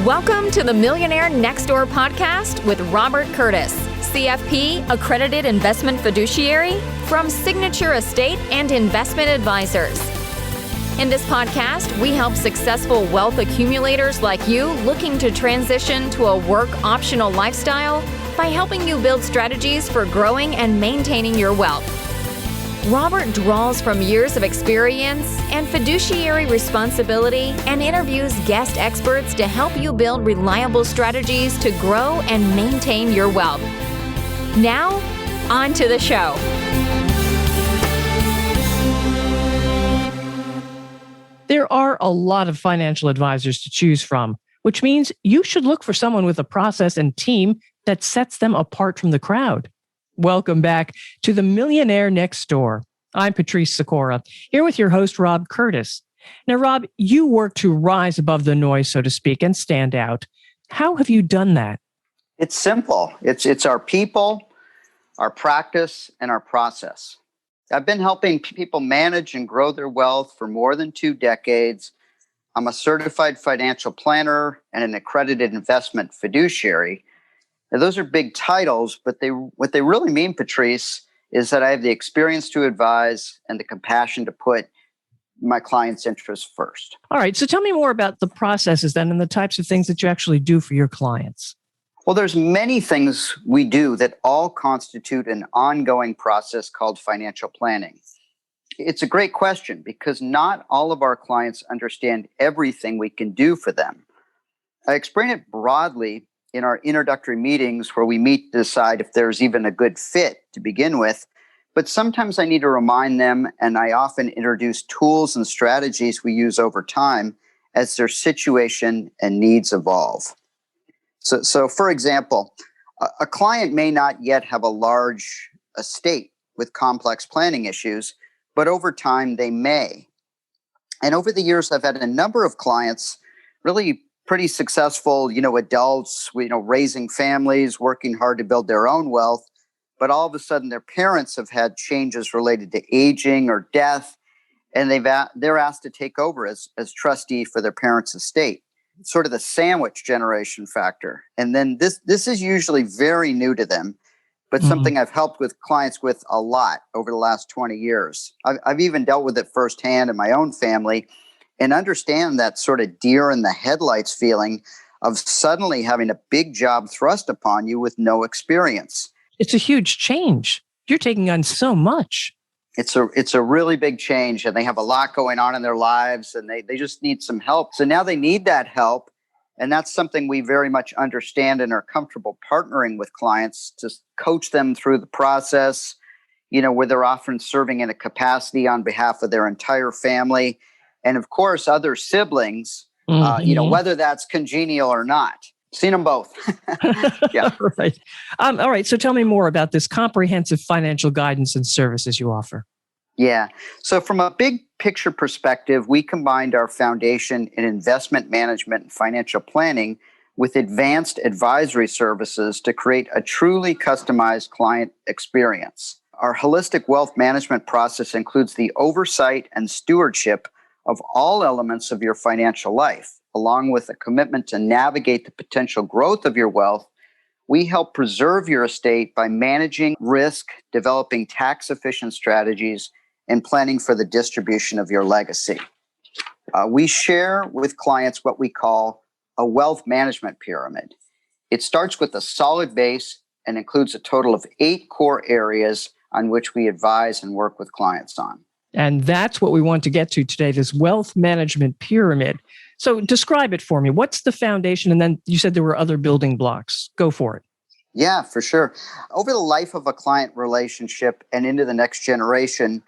Welcome to the Millionaire Next Door podcast with Robert Curtis, CFP, accredited investment fiduciary from Signature Estate and Investment Advisors. In this podcast, we help successful wealth accumulators like you looking to transition to a work-optional lifestyle by helping you build strategies for growing and maintaining your wealth. Robert draws from years of experience and fiduciary responsibility and interviews guest experts to help you build reliable strategies to grow and maintain your wealth. Now, on to the show. There are a lot of financial advisors to choose from, which means you should look for someone with a process and team that sets them apart from the crowd. Welcome back to the Millionaire Next Door. I'm Patrice Sikora, here with your host, Rob Curtis. Now, Rob, you work to rise above the noise, so to speak, and stand out. How have you done that? It's simple. It's our people, our practice, and our process. I've been helping people manage and grow their wealth for more than 2 decades. I'm a certified financial planner and an accredited investment fiduciary. Now, those are big titles, but what they really mean, Patrice, is that I have the experience to advise and the compassion to put my clients' interests first. All right. So tell me more about the processes then and the types of things that you actually do for your clients. Well, there's many things we do that all constitute an ongoing process called financial planning. It's a great question because not all of our clients understand everything we can do for them. I explain it broadly in our introductory meetings where we meet to decide if there's even a good fit to begin with. But sometimes I need to remind them, and I often introduce tools and strategies we use over time as their situation and needs evolve. So for example, a client may not yet have a large estate with complex planning issues, but over time they may. And over the years, I've had a number of clients, really pretty successful, adults, raising families, working hard to build their own wealth. But all of a sudden, their parents have had changes related to aging or death, and they're asked to take over as trustee for their parents' estate. Sort of the sandwich generation factor. And then this is usually very new to them, but something I've helped with clients with a lot over the last 20 years. I've even dealt with it firsthand in my own family and understand that sort of deer in the headlights feeling of suddenly having a big job thrust upon you with no experience. It's a huge change. You're taking on so much. It's a really big change, and they have a lot going on in their lives, and they just need some help. So now they need that help, and that's something we very much understand and are comfortable partnering with clients to coach them through the process, where they're often serving in a capacity on behalf of their entire family, and of course, other siblings, whether that's congenial or not. Seen them both. Yeah. Right. All right. So tell me more about this comprehensive financial guidance and services you offer. Yeah. So from a big picture perspective, we combined our foundation in investment management and financial planning with advanced advisory services to create a truly customized client experience. Our holistic wealth management process includes the oversight and stewardship of all elements of your financial life. Along with a commitment to navigate the potential growth of your wealth, we help preserve your estate by managing risk, developing tax-efficient strategies, and planning for the distribution of your legacy. We share with clients what we call a wealth management pyramid. It starts with a solid base and includes a total of 8 core areas on which we advise and work with clients on. And that's what we want to get to today, this wealth management pyramid. So describe it for me. What's the foundation? And then you said there were other building blocks. Go for it. Yeah, for sure. Over the life of a client relationship and into the next generation,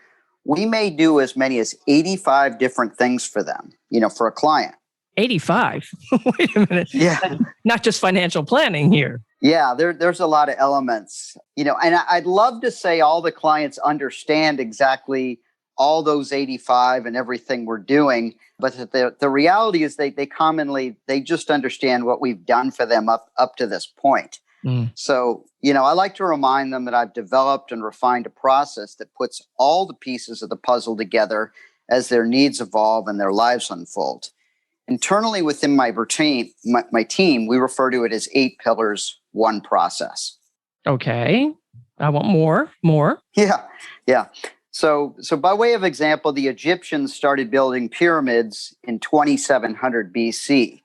we may do as many as 85 different things for them, for a client. 85? Wait a minute. Yeah. Not just financial planning here. Yeah, there's a lot of elements, and I'd love to say all the clients understand exactly all those 85 and everything we're doing. But the reality is they just understand what we've done for them up to this point. So, I like to remind them that I've developed and refined a process that puts all the pieces of the puzzle together as their needs evolve and their lives unfold. Internally within my team, we refer to it as 8 pillars, 1 process. Okay. I want more. Yeah. So by way of example, the Egyptians started building pyramids in 2700 BC.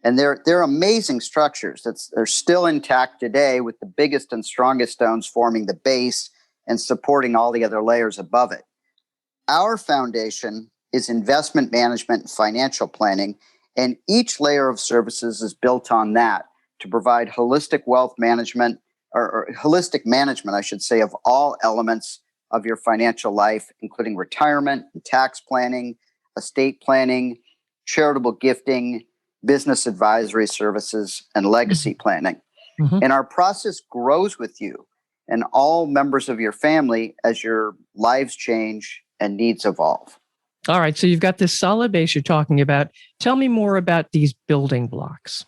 And they're amazing structures they're still intact today, with the biggest and strongest stones forming the base and supporting all the other layers above it. Our foundation is investment management and financial planning, and each layer of services is built on that to provide holistic wealth management, or holistic management, I should say, of all elements of your financial life, including retirement and tax planning, estate planning, charitable gifting, business advisory services, and legacy planning. Mm-hmm. And our process grows with you and all members of your family as your lives change and needs evolve. All right. So you've got this solid base you're talking about. Tell me more about these building blocks.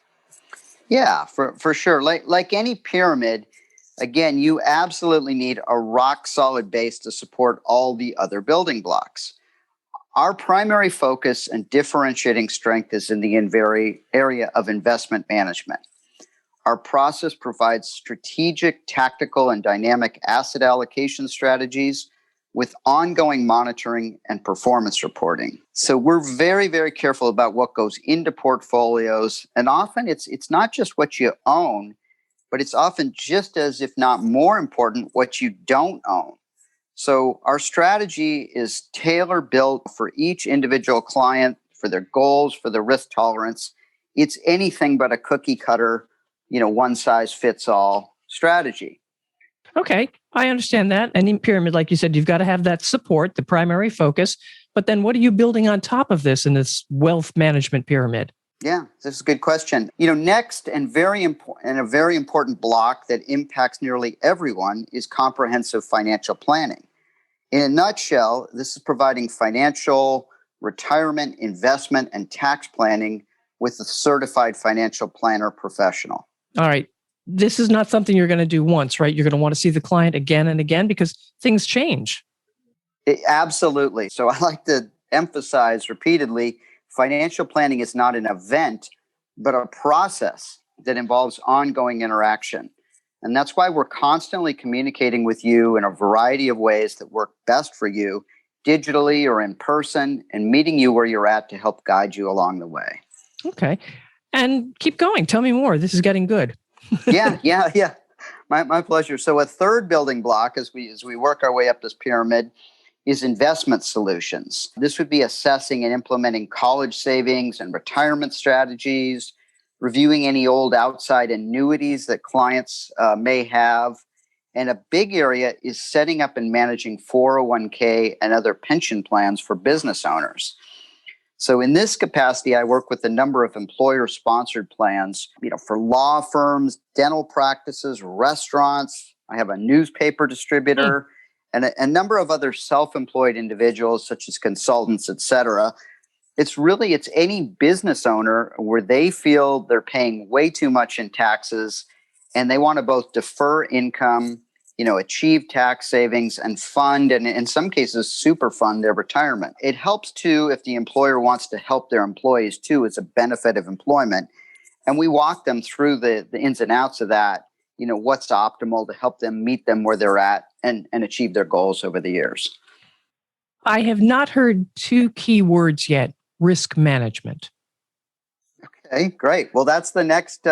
Yeah, for sure. Like any pyramid, again, you absolutely need a rock solid base to support all the other building blocks. Our primary focus and differentiating strength is in the area of investment management. Our process provides strategic, tactical, and dynamic asset allocation strategies with ongoing monitoring and performance reporting. So we're very, very careful about what goes into portfolios. And often it's not just what you own, but it's often just as, if not more important, what you don't own. So our strategy is tailor-built for each individual client, for their goals, for their risk tolerance. It's anything but a cookie cutter, one-size-fits-all strategy. Okay, I understand that. And in pyramid, like you said, you've got to have that support, the primary focus. But then what are you building on top of this in this wealth management pyramid? Yeah, this is a good question. Next and a very important block that impacts nearly everyone is comprehensive financial planning. In a nutshell, this is providing financial, retirement, investment, and tax planning with a certified financial planner professional. All right. This is not something you're going to do once, right? You're going to want to see the client again and again because things change. Absolutely. So I like to emphasize repeatedly, financial planning is not an event, but a process that involves ongoing interaction. And that's why we're constantly communicating with you in a variety of ways that work best for you, digitally or in person, and meeting you where you're at to help guide you along the way. Okay. And keep going. Tell me more. This is getting good. Yeah. My pleasure. So a third building block as we work our way up this pyramid is investment solutions. This would be assessing and implementing college savings and retirement strategies, reviewing any old outside annuities that clients may have. And a big area is setting up and managing 401k and other pension plans for business owners. So in this capacity, I work with a number of employer-sponsored plans, for law firms, dental practices, restaurants. I have a newspaper distributor and a number of other self-employed individuals, such as consultants, et cetera. It's any business owner where they feel they're paying way too much in taxes and they want to both defer income, achieve tax savings and fund, and in some cases, super fund their retirement. It helps too if the employer wants to help their employees too as a benefit of employment. And we walk them through the ins and outs of that, what's optimal to help them meet them where they're at and achieve their goals over the years. I have not heard 2 key words yet: risk management. Okay, great. Well, that's the next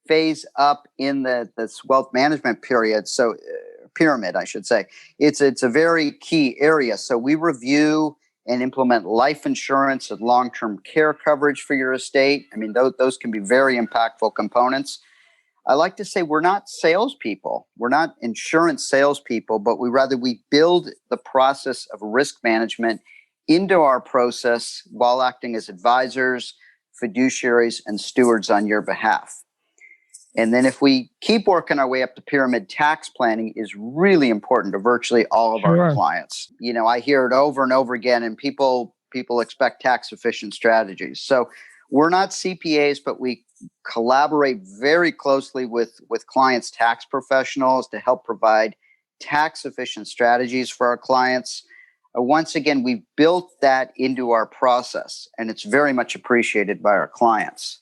phase up in this wealth management period. So pyramid, I should say. It's a very key area. So we review and implement life insurance and long-term care coverage for your estate. I mean, those can be very impactful components. I like to say we're not salespeople. We're not insurance salespeople, but we build the process of risk management into our process while acting as advisors, fiduciaries, and stewards on your behalf. And then if we keep working our way up the pyramid, tax planning is really important to virtually all of our clients. I hear it over and over again, and people expect tax efficient strategies. So we're not CPAs, but we collaborate very closely with clients' tax professionals to help provide tax efficient strategies for our clients. Once again, we built that into our process, and it's very much appreciated by our clients.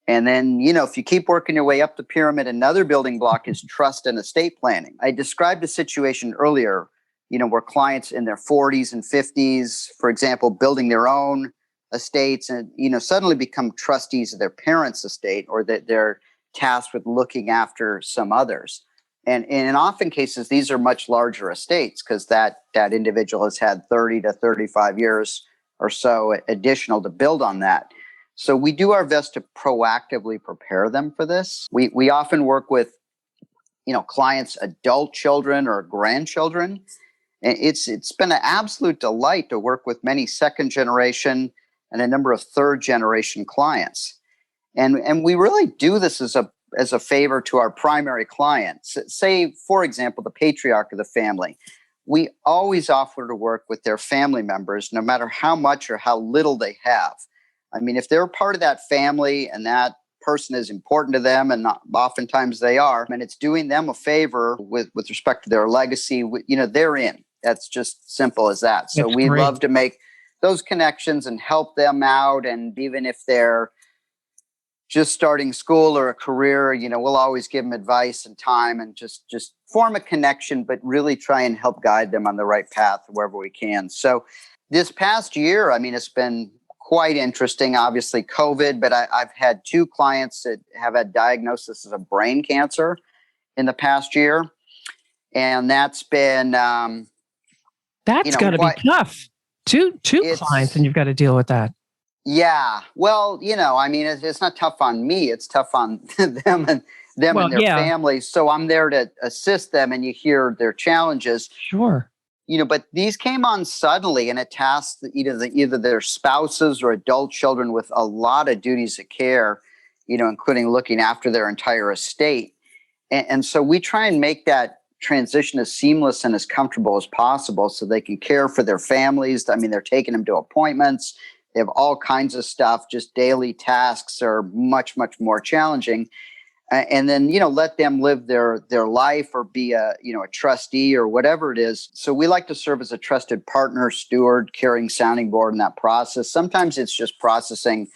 And then, if you keep working your way up the pyramid, another building block is trust and estate planning. I described a situation earlier, where clients in their 40s and 50s, for example, building their own estates and, suddenly become trustees of their parents' estate, or that they're tasked with looking after some others. And in often cases, these are much larger estates because that individual has had 30 to 35 years or so additional to build on that. So we do our best to proactively prepare them for this. We often work with, clients' adult children or grandchildren. And it's been an absolute delight to work with many second generation and a number of third generation clients. And we really do this as a favor to our primary clients. Say, for example, the patriarch of the family. We always offer to work with their family members, no matter how much or how little they have. I mean, if they're part of that family and that person is important to them, and oftentimes they are, and it's doing them a favor with respect to their legacy, they're in. That's just simple as that. So we love to make those connections and help them out. And even if they're just starting school or a career, we'll always give them advice and time and just form a connection, but really try and help guide them on the right path wherever we can. So this past year, it's been quite interesting. Obviously, COVID, but I've had 2 clients that have had diagnosis of brain cancer in the past year. And that's been... that's got to be tough. Two clients, and you've got to deal with that. Yeah. Well, it's not tough on me. It's tough on them and their families. So I'm there to assist them, and you hear their challenges. Sure. But these came on suddenly, and it tasked either their spouses or adult children with a lot of duties of care, including looking after their entire estate. And so we try and make that transition as seamless and as comfortable as possible so they can care for their families. They're taking them to appointments. They have all kinds of stuff. Just daily tasks are much, much more challenging. And then, let them live their life or be a trustee or whatever it is. So we like to serve as a trusted partner, steward, caring sounding board in that process. Sometimes it's just processing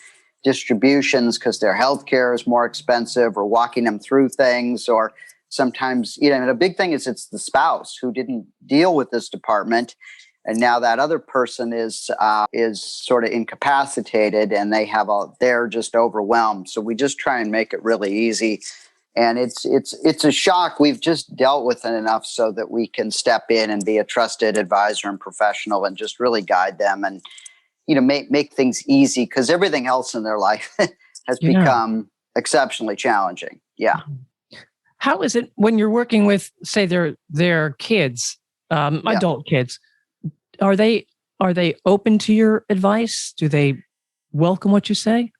distributions because their healthcare is more expensive, or walking them through things. Or sometimes, and a big thing is it's the spouse who didn't deal with this department. And now that other person is sort of incapacitated, and they're just overwhelmed. So we just try and make it really easy. And it's a shock. We've just dealt with it enough so that we can step in and be a trusted advisor and professional and just really guide them and, make things easy, because everything else in their life has become exceptionally challenging. Yeah. How is it when you're working with, say, their kids, adult kids? Are they open to your advice? Do they welcome what you say?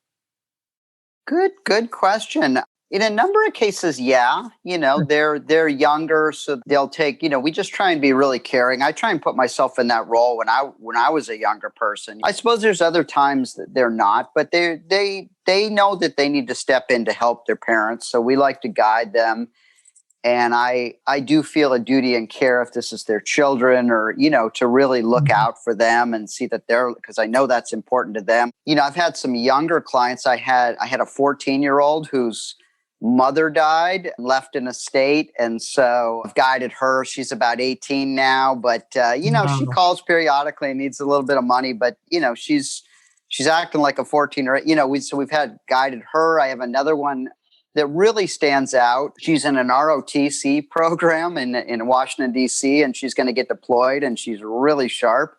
Good question. In a number of cases, yeah. They're younger, so they'll take. We just try and be really caring. I try and put myself in that role when I was a younger person. I suppose there's other times that they're not, but they know that they need to step in to help their parents. So we like to guide them. And I do feel a duty and care if this is their children, or, to really look out for them and see that because I know that's important to them. I've had some younger clients. I had a 14-year-old whose mother died, left an estate. And so I've guided her. She's about 18 now, but, she calls periodically and needs a little bit of money, but, she's acting like a 14 or, so we've guided her. I have another one that really stands out. She's in an ROTC program in Washington, D.C., and she's going to get deployed, and she's really sharp.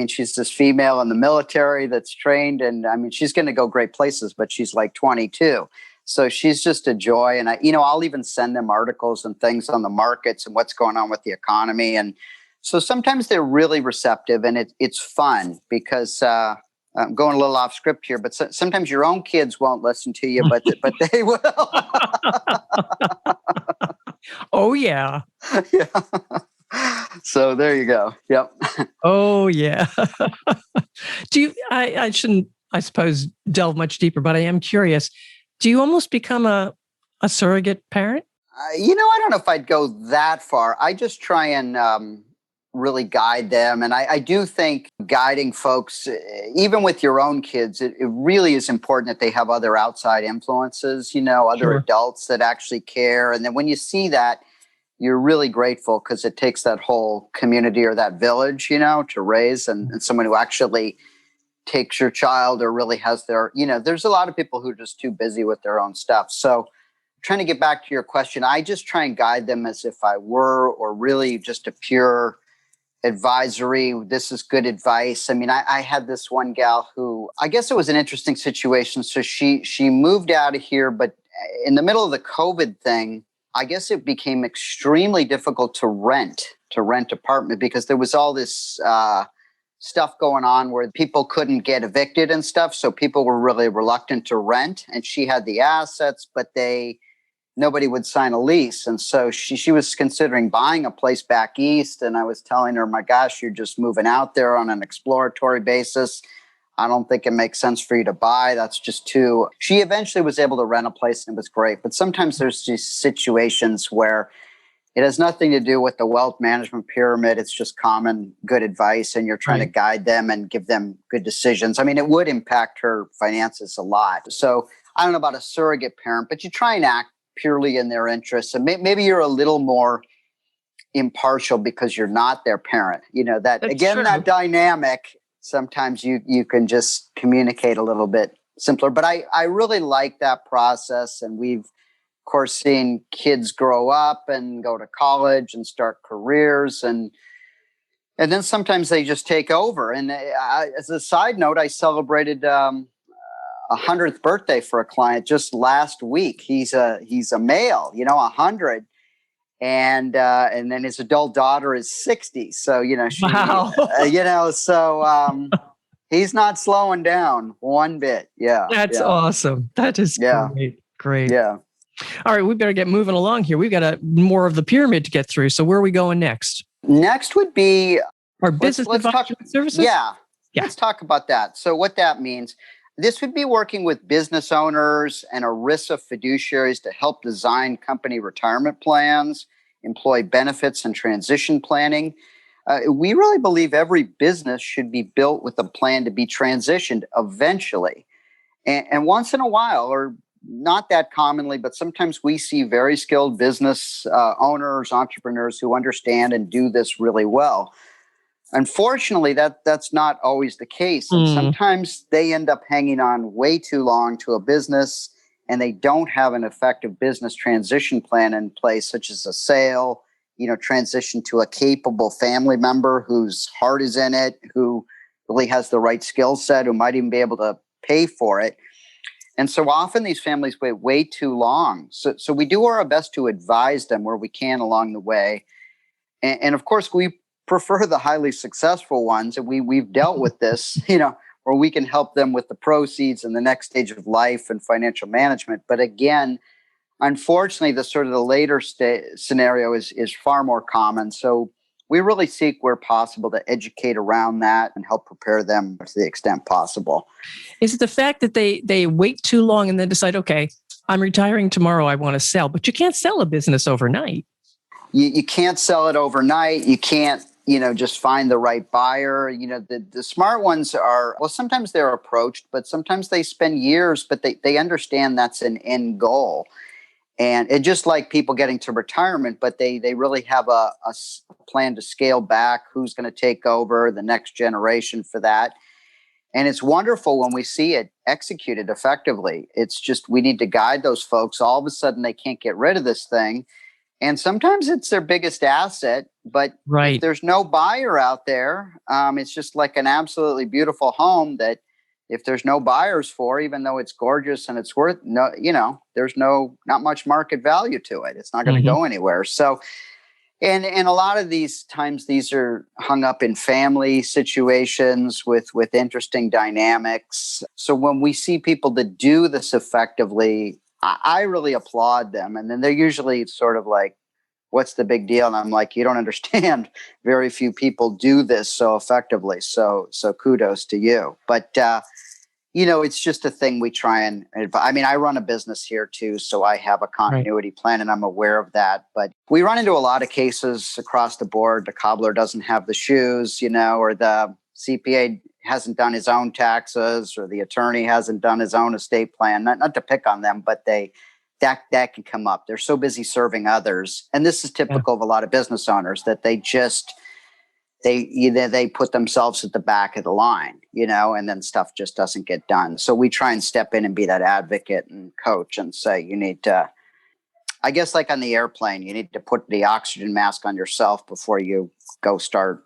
She's this female in the military that's trained, and she's going to go great places, but she's like 22. So she's just a joy. And I'll even send them articles and things on the markets and what's going on with the economy. And so sometimes they're really receptive, and it's fun because, I'm going a little off script here, but sometimes your own kids won't listen to you, but they will. Oh, yeah. Yeah. So there you go. Yep. Oh, yeah. I shouldn't, I suppose, delve much deeper, but I am curious. Do you almost become a surrogate parent? I don't know if I'd go that far. I just try and really guide them. And I do think guiding folks, even with your own kids, it really is important that they have other outside influences, other Sure. adults that actually care. And then when you see that, you're really grateful because it takes that whole community or that village, to raise and someone who actually takes your child or really has their, there's a lot of people who are just too busy with their own stuff. So trying to get back to your question, I just try and guide them as if I were, or really just a pure advisory. This is good advice. I mean, I had this one gal who, I guess it was an interesting situation. So she moved out of here, but in the middle of the COVID thing, I guess it became extremely difficult to rent apartment because there was all this stuff going on where people couldn't get evicted and stuff. So people were really reluctant to rent, and she had the assets, but nobody would sign a lease. And so she was considering buying a place back east. And I was telling her, my gosh, you're just moving out there on an exploratory basis. I don't think it makes sense for you to buy. That's just too. She eventually was able to rent a place and it was great. But sometimes there's these situations where it has nothing to do with the wealth management pyramid. It's just common good advice, and you're trying to guide them and give them good decisions. I mean, it would impact her finances a lot. So I don't know about a surrogate parent, but you try and act purely in their interests. And maybe you're a little more impartial because you're not their parent. That's again, true. That dynamic, sometimes you can just communicate a little bit simpler. But I really like that process. And we've, of course, seen kids grow up and go to college and start careers. And then sometimes they just take over. And as a side note, I celebrated 100th birthday for a client just last week. He's a male, 100. And then his adult daughter is 60. So, Wow. He's not slowing down one bit. Yeah. That's awesome. That is great. Great. Yeah. All right. We better get moving along here. We've got more of the pyramid to get through. So where are we going next? Next would be our business advisory services. Yeah. Let's talk about that. So what that means, this would be working with business owners and ERISA fiduciaries to help design company retirement plans, employee benefits, and transition planning. We really believe every business should be built with a plan to be transitioned eventually. And once in a while, or not that commonly, but sometimes we see very skilled business owners, entrepreneurs who understand and do this really well. Unfortunately, that's not always the case. And sometimes they end up hanging on way too long to a business, and they don't have an effective business transition plan in place, such as a sale, transition to a capable family member whose heart is in it, who really has the right skill set, who might even be able to pay for it. And so often these families wait way too long. So we do our best to advise them where we can along the way. And of course, we prefer the highly successful ones. And we've dealt with this, where we can help them with the proceeds and the next stage of life and financial management. But again, unfortunately, the later scenario is far more common. So we really seek where possible to educate around that and help prepare them to the extent possible. Is it the fact that they wait too long and then decide, okay, I'm retiring tomorrow, I want to sell, but you can't sell a business overnight. You can't sell it overnight. You can't, just find the right buyer. The smart ones are, well, sometimes they're approached, but sometimes they spend years, but they understand that's an end goal. And it just like people getting to retirement, but they really have a plan to scale back, who's going to take over, the next generation for that. And it's wonderful when we see it executed effectively. It's just we need to guide those folks. All of a sudden, they can't get rid of this thing. And sometimes it's their biggest asset, but if there's no buyer out there, it's just like an absolutely beautiful home that if there's no buyers for, even though it's gorgeous and it's worth there's not much market value to it. It's not going to go anywhere. So, and a lot of these times, these are hung up in family situations with interesting dynamics. So when we see people that do this effectively, I really applaud them. And then they're usually sort of like, what's the big deal? And I'm like, you don't understand. Very few people do this so effectively. So kudos to you. But It's just a thing we try and advise. I mean, I run a business here too, so I have a continuity plan and I'm aware of that. But we run into a lot of cases across the board. The cobbler doesn't have the shoes, or the CPA hasn't done his own taxes, or the attorney hasn't done his own estate plan. Not to pick on them, but that can come up. They're so busy serving others. And this is typical of a lot of business owners, that they put themselves at the back of the line, and then stuff just doesn't get done. So we try and step in and be that advocate and coach and say, you need to, I guess like on the airplane, you need to put the oxygen mask on yourself before you go start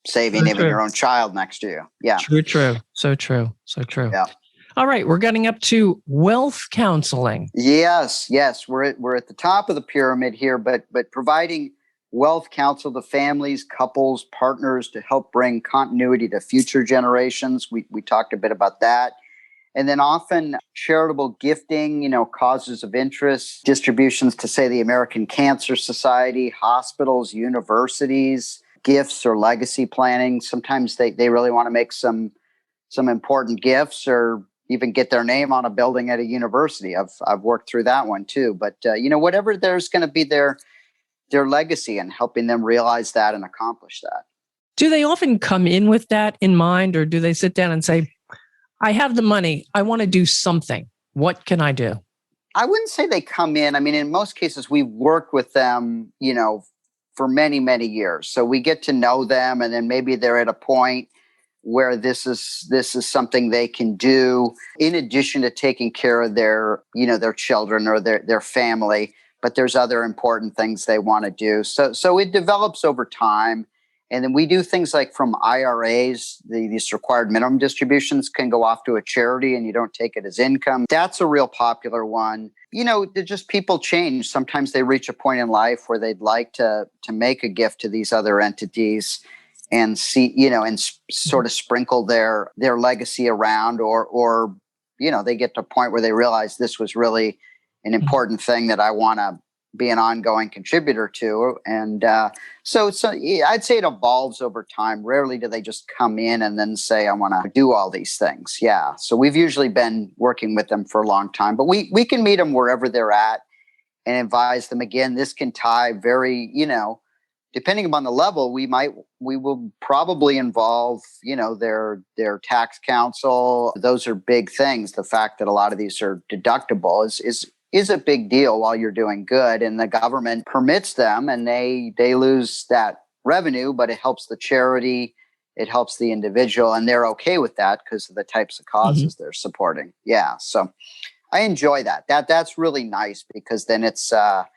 saving even your own child next to you. Yeah. True. So true. Yeah. All right. We're getting up to wealth counseling. Yes. We're at the top of the pyramid here, but providing wealth counsel to families, couples, partners to help bring continuity to future generations. We talked a bit about that. And then often charitable gifting, causes of interest, distributions to, say, the American Cancer Society, hospitals, universities, gifts or legacy planning. Sometimes they really want to make some important gifts or even get their name on a building at a university. I've worked through that one too. But, whatever there's going to be their legacy and helping them realize that and accomplish that. Do they often come in with that in mind, or do they sit down and say, I have the money, I want to do something. What can I do? I wouldn't say they come in. I mean, in most cases, we've worked with them, for many, many years. So we get to know them, and then maybe they're at a point where this is something they can do in addition to taking care of their children or their family. But there's other important things they want to do. So it develops over time. And then we do things like from IRAs, these required minimum distributions can go off to a charity and you don't take it as income. That's a real popular one. Just people change. Sometimes they reach a point in life where they'd like to make a gift to these other entities and see, and sort of sprinkle their legacy around, or they get to a point where they realize this was really an important thing that I want to be an ongoing contributor to. And so I'd say it evolves over time. Rarely do they just come in and then say, I want to do all these things. Yeah. So we've usually been working with them for a long time, but we can meet them wherever they're at and advise them. Again, this can tie very, depending upon the level, we will probably involve, their tax counsel. Those are big things. The fact that a lot of these are deductible is a big deal while you're doing good, and the government permits them, and they lose that revenue, but it helps the charity, it helps the individual, and they're okay with that because of the types of causes they're supporting. Yeah, so I enjoy that. That's really nice because then it's a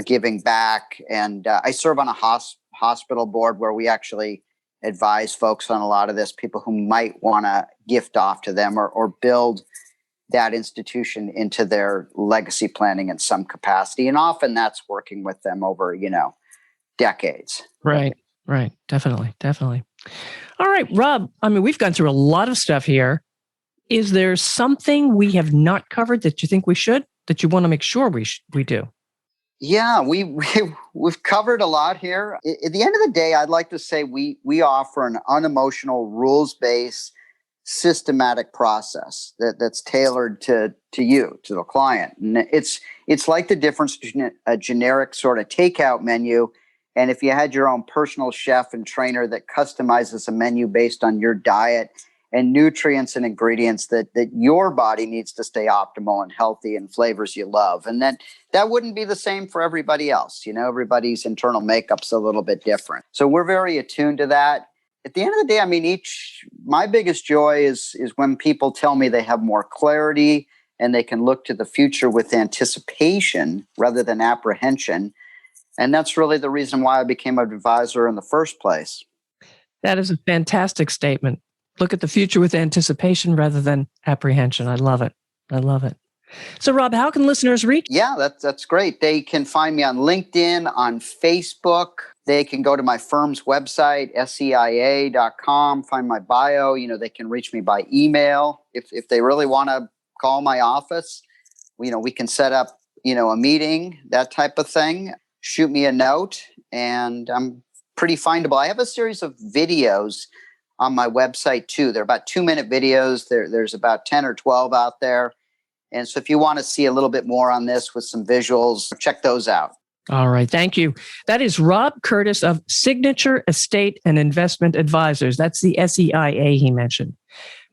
giving back, and I serve on a hospital board where we actually advise folks on a lot of this, people who might want to gift off to them or build that institution into their legacy planning in some capacity. And often that's working with them over, decades. Right. Definitely. All right, Rob, I mean, we've gone through a lot of stuff here. Is there something we have not covered that you think we should, that you want to make sure we do? Yeah, we've covered a lot here. At the end of the day, I'd like to say we offer an unemotional, rules-based, systematic process that's tailored to you, to the client. And it's like the difference between a generic sort of takeout menu and if you had your own personal chef and trainer that customizes a menu based on your diet and nutrients and ingredients that your body needs to stay optimal and healthy and flavors you love. And that wouldn't be the same for everybody else. Everybody's internal makeup's a little bit different. So we're very attuned to that. At the end of the day, I mean, my biggest joy is when people tell me they have more clarity and they can look to the future with anticipation rather than apprehension. And that's really the reason why I became an advisor in the first place. That is a fantastic statement. Look at the future with anticipation rather than apprehension. I love it. So, Rob, how can listeners reach? Yeah, that's great. They can find me on LinkedIn, on Facebook. They can go to my firm's website, SEIA.com, find my bio. They can reach me by email. If they really want to call my office, we can set up, a meeting, that type of thing. Shoot me a note, and I'm pretty findable. I have a series of videos on my website too. They're about 2-minute videos. There's about 10 or 12 out there. And so if you want to see a little bit more on this with some visuals, check those out. All right. Thank you. That is Rob Curtis of Signature Estate and Investment Advisors. That's the SEIA he mentioned.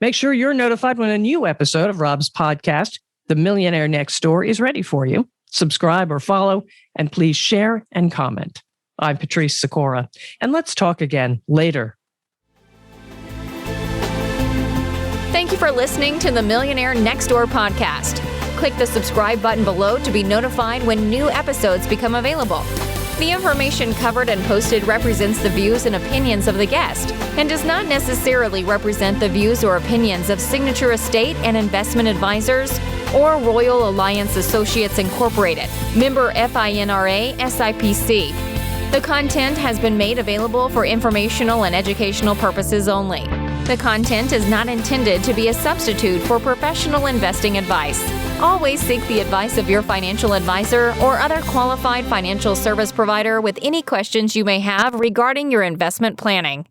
Make sure you're notified when a new episode of Rob's podcast, The Millionaire Next Door, is ready for you. Subscribe or follow, and please share and comment. I'm Patrice Sikora, and let's talk again later. Thank you for listening to the Millionaire Next Door podcast. Click the subscribe button below to be notified when new episodes become available. The information covered and posted represents the views and opinions of the guest and does not necessarily represent the views or opinions of Signature Estate and Investment Advisors or Royal Alliance Associates Incorporated, member FINRA SIPC. The content has been made available for informational and educational purposes only. The content is not intended to be a substitute for professional investing advice. Always seek the advice of your financial advisor or other qualified financial service provider with any questions you may have regarding your investment planning.